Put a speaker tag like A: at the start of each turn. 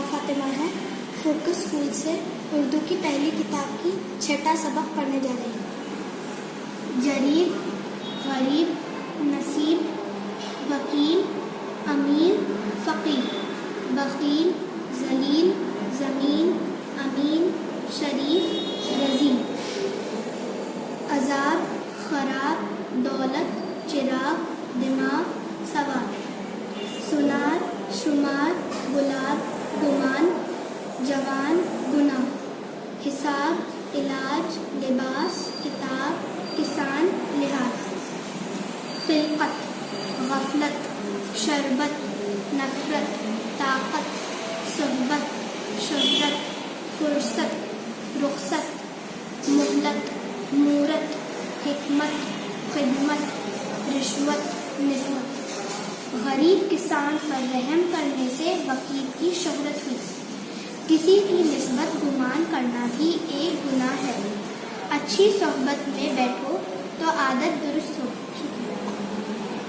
A: نام فاطمہ ہے، focus school سے اردو کی پہلی کتاب کی 6واں سبق پڑھنے جا رہی ہوں۔ جریب، غریب، نصیب، وکیل، امیر، فقیر، بخیل، ذلیل، زمین، امین، شریف، رزین، عذاب، خراب، دولت، چراغ، دماغ، سوار، سنار، شمار، گلاب، گمان، جوان، گناہ، حساب، علاج، لباس، کتاب، کسان، لحاظ، خلقت، غفلت، شربت، نفرت، طاقت، صحبت، شہرت، فرصت، رخصت، مہلت، مورت، حکمت، خدمت، رشوت، نسبت۔ غریب کسان پر رحم کرنے سے وکیل کی شہرت ہوئی۔ کسی کی نسبت گمان کرنا بھی ایک گناہ ہے۔ اچھی صحبت میں بیٹھو تو عادت درست ہو